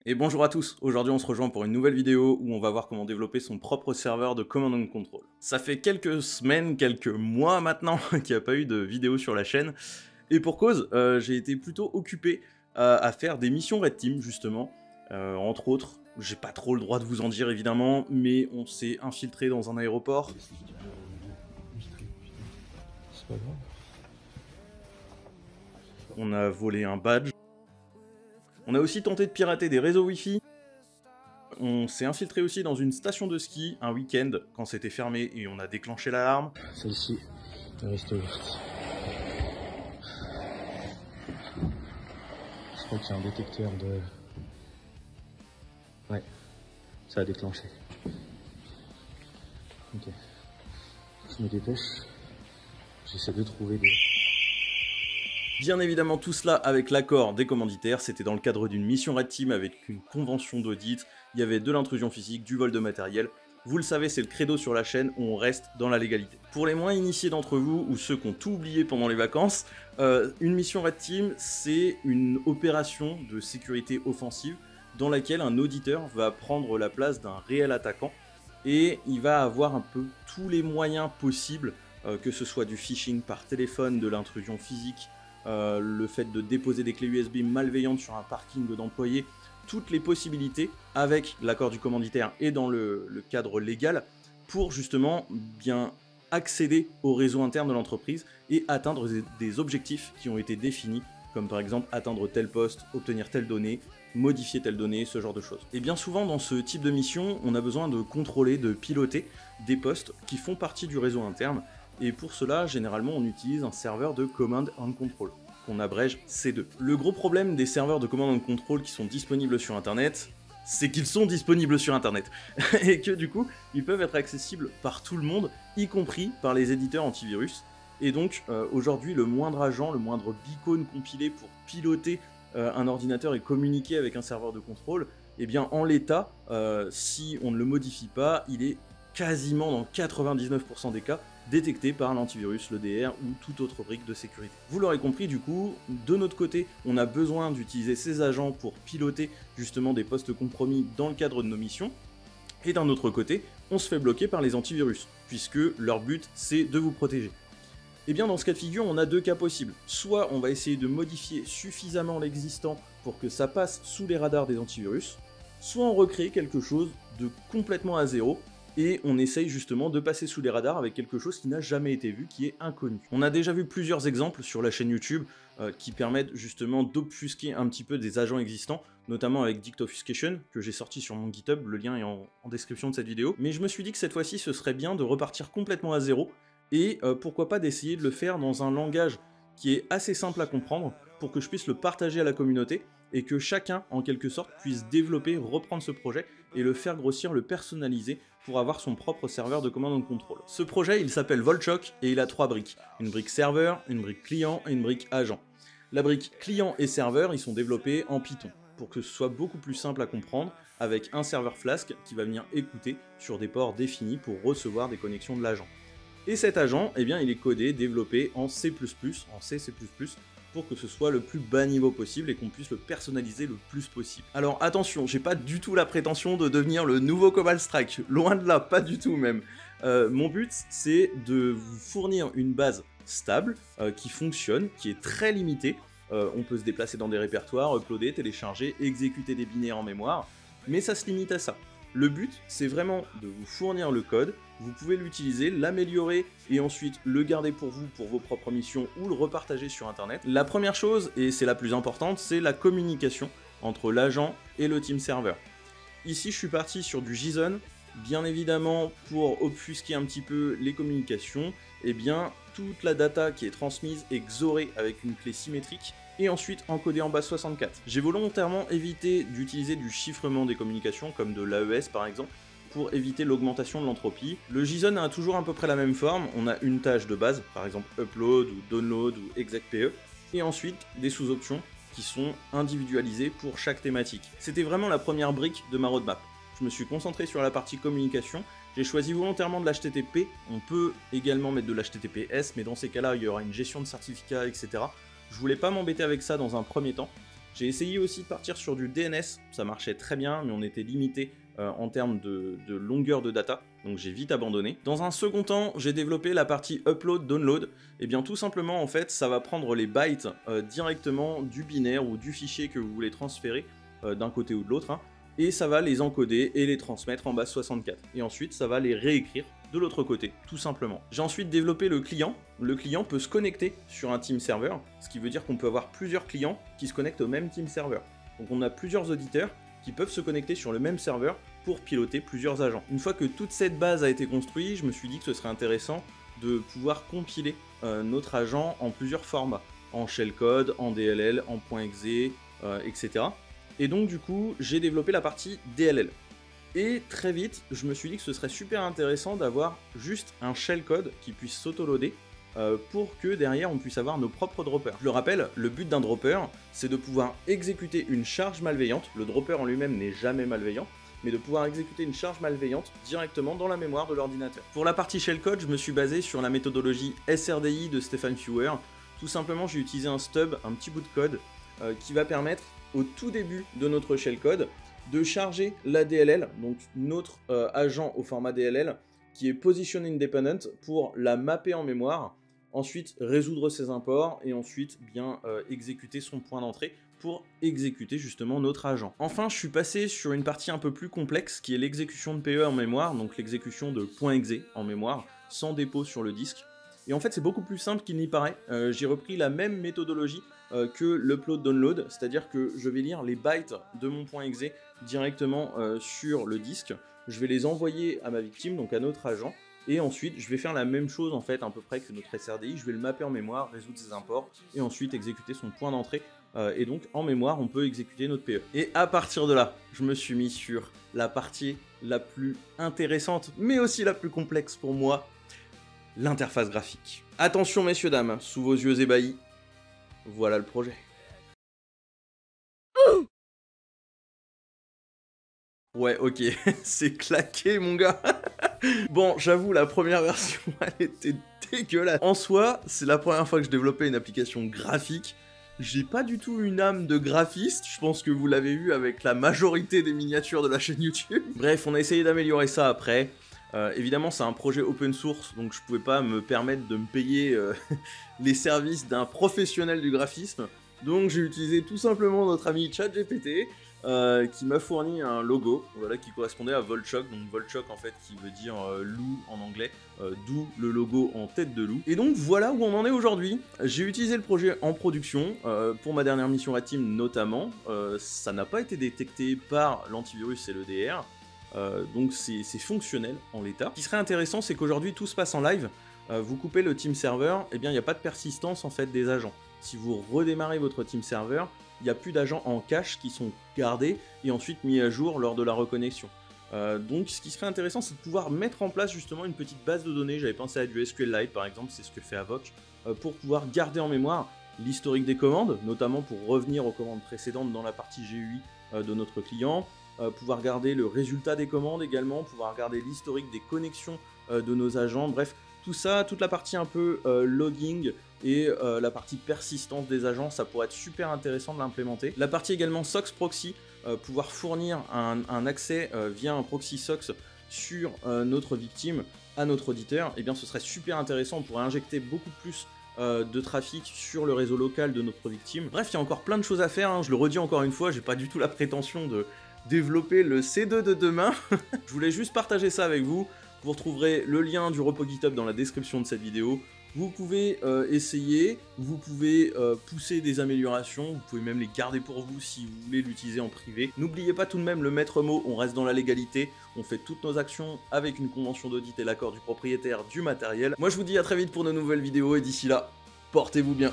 Et bonjour à tous, aujourd'hui on se rejoint pour une nouvelle vidéo où on va voir comment développer son propre serveur de Command and Control. Ça fait quelques semaines, quelques mois maintenant qu'il n'y a pas eu de vidéo sur la chaîne, et pour cause, j'ai été plutôt occupé à faire des missions Red Team justement, entre autres, j'ai pas trop le droit de vous en dire évidemment, mais on s'est infiltré dans un aéroport. C'est pas grave. On a volé un badge. On a aussi tenté de pirater des réseaux Wi-Fi. On s'est infiltré aussi dans une station de ski un week-end quand c'était fermé et on a déclenché l'alarme. Celle-ci est restée ouverte. Je crois qu'il y a un détecteur de... Ouais, ça a déclenché. Ok. Je me dépêche. J'essaie de trouver des... Bien évidemment tout cela avec l'accord des commanditaires, c'était dans le cadre d'une mission Red Team avec une convention d'audit, il y avait de l'intrusion physique, du vol de matériel. Vous le savez, c'est le credo sur la chaîne où on reste dans la légalité. Pour les moins initiés d'entre vous ou ceux qui ont tout oublié pendant les vacances, une mission Red Team, c'est une opération de sécurité offensive dans laquelle un auditeur va prendre la place d'un réel attaquant et il va avoir un peu tous les moyens possibles, que ce soit du phishing par téléphone, de l'intrusion physique, le fait de déposer des clés USB malveillantes sur un parking d'employés, toutes les possibilités avec l'accord du commanditaire et dans le cadre légal pour justement bien accéder au réseau interne de l'entreprise et atteindre des objectifs qui ont été définis, comme par exemple atteindre tel poste, obtenir telle donnée, modifier telle donnée, ce genre de choses. Et bien souvent dans ce type de mission, on a besoin de contrôler, de piloter des postes qui font partie du réseau interne. Et pour cela, généralement, on utilise un serveur de Command and Control, qu'on abrège C2. Le gros problème des serveurs de Command and Control qui sont disponibles sur Internet, c'est qu'ils sont disponibles sur Internet, et que du coup, ils peuvent être accessibles par tout le monde, y compris par les éditeurs antivirus. Et donc, aujourd'hui, le moindre agent, le moindre beacon compilé pour piloter un ordinateur et communiquer avec un serveur de contrôle, eh bien, en l'état, si on ne le modifie pas, il est quasiment dans 99% des cas détecté par l'antivirus, l'EDR ou toute autre brique de sécurité. Vous l'aurez compris du coup, de notre côté, on a besoin d'utiliser ces agents pour piloter justement des postes compromis dans le cadre de nos missions, et d'un autre côté, on se fait bloquer par les antivirus, puisque leur but c'est de vous protéger. Et bien dans ce cas de figure, on a deux cas possibles. Soit on va essayer de modifier suffisamment l'existant pour que ça passe sous les radars des antivirus, soit on recrée quelque chose de complètement à zéro, et on essaye justement de passer sous les radars avec quelque chose qui n'a jamais été vu, qui est inconnu. On a déjà vu plusieurs exemples sur la chaîne YouTube qui permettent justement d'obfusquer un petit peu des agents existants, notamment avec Dictobfuscation, que j'ai sorti sur mon GitHub, le lien est en description de cette vidéo. Mais je me suis dit que cette fois-ci, ce serait bien de repartir complètement à zéro, et pourquoi pas d'essayer de le faire dans un langage qui est assez simple à comprendre, pour que je puisse le partager à la communauté, et que chacun, en quelque sorte, puisse développer, reprendre ce projet, et le faire grossir, le personnaliser, pour avoir son propre serveur de command and control. Ce projet, il s'appelle Voltchock, et il a 3 briques. Une brique serveur, une brique client, et une brique agent. La brique client et serveur, ils sont développés en Python, pour que ce soit beaucoup plus simple à comprendre, avec un serveur Flask qui va venir écouter sur des ports définis pour recevoir des connexions de l'agent. Et cet agent, eh bien, il est codé, développé en C++, en C++, pour que ce soit le plus bas niveau possible et qu'on puisse le personnaliser le plus possible. Alors attention, j'ai pas du tout la prétention de devenir le nouveau Cobalt Strike, loin de là, pas du tout même. Mon but, c'est de vous fournir une base stable, qui fonctionne, qui est très limitée. On peut se déplacer dans des répertoires, uploader, télécharger, exécuter des binaires en mémoire, mais ça se limite à ça. Le but, c'est vraiment de vous fournir le code, vous pouvez l'utiliser, l'améliorer et ensuite le garder pour vous, pour vos propres missions ou le repartager sur internet. La première chose, et c'est la plus importante, c'est la communication entre l'agent et le team server. Ici, je suis parti sur du JSON, bien évidemment pour obfusquer un petit peu les communications, et bien toute la data qui est transmise est XORée avec une clé symétrique et ensuite encodée en base 64. J'ai volontairement évité d'utiliser du chiffrement des communications comme de l'AES par exemple, pour éviter l'augmentation de l'entropie. Le JSON a toujours à peu près la même forme, on a une tâche de base, par exemple upload ou download ou execpe, et ensuite des sous-options qui sont individualisées pour chaque thématique. C'était vraiment la première brique de ma roadmap. Je me suis concentré sur la partie communication, j'ai choisi volontairement de l'HTTP, on peut également mettre de l'HTTPS, mais dans ces cas-là, il y aura une gestion de certificats, etc. Je voulais pas m'embêter avec ça dans un premier temps, J'ai essayé aussi de partir sur du DNS, ça marchait très bien, mais on était limité en termes de longueur de data, donc j'ai vite abandonné. Dans un second temps, j'ai développé la partie upload-download. Et bien tout simplement, en fait, ça va prendre les bytes directement du binaire ou du fichier que vous voulez transférer d'un côté ou de l'autre, hein, et ça va les encoder et les transmettre en base 64. Et ensuite, ça va les réécrire de l'autre côté, tout simplement. J'ai ensuite développé le client. Le client peut se connecter sur un team server, ce qui veut dire qu'on peut avoir plusieurs clients qui se connectent au même team server. Donc on a plusieurs auditeurs qui peuvent se connecter sur le même serveur pour piloter plusieurs agents. Une fois que toute cette base a été construite, je me suis dit que ce serait intéressant de pouvoir compiler notre agent en plusieurs formats, en shellcode, en DLL, en .exe, etc. Et donc du coup, j'ai développé la partie DLL. Et très vite, je me suis dit que ce serait super intéressant d'avoir juste un shellcode qui puisse s'auto-loader pour que derrière on puisse avoir nos propres droppers. Je le rappelle, le but d'un dropper, c'est de pouvoir exécuter une charge malveillante. Le dropper en lui-même n'est jamais malveillant, mais de pouvoir exécuter une charge malveillante directement dans la mémoire de l'ordinateur. Pour la partie shellcode, je me suis basé sur la méthodologie SRDI de Stefan Fewer. Tout simplement, j'ai utilisé un stub, un petit bout de code, qui va permettre au tout début de notre shellcode de charger la DLL, donc notre agent au format DLL, qui est Position Independent, pour la mapper en mémoire, ensuite résoudre ses imports, et ensuite bien exécuter son point d'entrée pour exécuter justement notre agent. Enfin, je suis passé sur une partie un peu plus complexe, qui est l'exécution de PE en mémoire, donc l'exécution de .exe en mémoire, sans dépôt sur le disque. Et en fait, c'est beaucoup plus simple qu'il n'y paraît. J'ai repris la même méthodologie que l'upload-download, c'est-à-dire que je vais lire les bytes de mon .exe directement sur le disque, je vais les envoyer à ma victime, donc à notre agent, et ensuite je vais faire la même chose en fait à peu près que notre SRDI, je vais le mapper en mémoire, résoudre ses imports, et ensuite exécuter son point d'entrée, et donc en mémoire on peut exécuter notre PE. Et à partir de là, je me suis mis sur la partie la plus intéressante, mais aussi la plus complexe pour moi, l'interface graphique. Attention messieurs dames, sous vos yeux ébahis, voilà le projet. Ouais, ok, c'est claqué mon gars. Bon, j'avoue, la première version, elle était dégueulasse. En soi, c'est la première fois que je développais une application graphique. J'ai pas du tout une âme de graphiste, je pense que vous l'avez vu avec la majorité des miniatures de la chaîne YouTube. Bref, on a essayé d'améliorer ça après. Évidemment, c'est un projet open source, donc je pouvais pas me permettre de me payer les services d'un professionnel du graphisme. Donc j'ai utilisé tout simplement notre ami ChatGPT, qui m'a fourni un logo, voilà, qui correspondait à Voltchok, donc Voltchok en fait qui veut dire loup en anglais, d'où le logo en tête de loup. Et donc voilà où on en est aujourd'hui. J'ai utilisé le projet en production, pour ma dernière mission Red Team notamment, ça n'a pas été détecté par l'antivirus et l'EDR, donc c'est fonctionnel en l'état. Ce qui serait intéressant, c'est qu'aujourd'hui tout se passe en live, vous coupez le team server, et bien il n'y a pas de persistance en fait des agents. Si vous redémarrez votre team server, il n'y a plus d'agents en cache qui sont gardés et ensuite mis à jour lors de la reconnexion. Donc ce qui serait intéressant, c'est de pouvoir mettre en place justement une petite base de données. J'avais pensé à du SQLite par exemple, c'est ce que fait Avoc, pour pouvoir garder en mémoire l'historique des commandes, notamment pour revenir aux commandes précédentes dans la partie GUI de notre client, pouvoir garder le résultat des commandes également, pouvoir garder l'historique des connexions de nos agents, bref, tout ça, toute la partie un peu logging et la partie persistance des agents, ça pourrait être super intéressant de l'implémenter. La partie également SOX Proxy, pouvoir fournir un accès via un proxy SOX sur notre victime à notre auditeur, et bien ce serait super intéressant, on pourrait injecter beaucoup plus de trafic sur le réseau local de notre victime. Bref, il y a encore plein de choses à faire, hein. Je le redis encore une fois, j'ai pas du tout la prétention de développer le C2 de demain. Je voulais juste partager ça avec vous. Vous retrouverez le lien du repo GitHub dans la description de cette vidéo. Vous pouvez essayer, vous pouvez pousser des améliorations, vous pouvez même les garder pour vous si vous voulez l'utiliser en privé. N'oubliez pas tout de même le maître mot, on reste dans la légalité, on fait toutes nos actions avec une convention d'audit et l'accord du propriétaire du matériel. Moi je vous dis à très vite pour de nouvelles vidéos et d'ici là, portez-vous bien.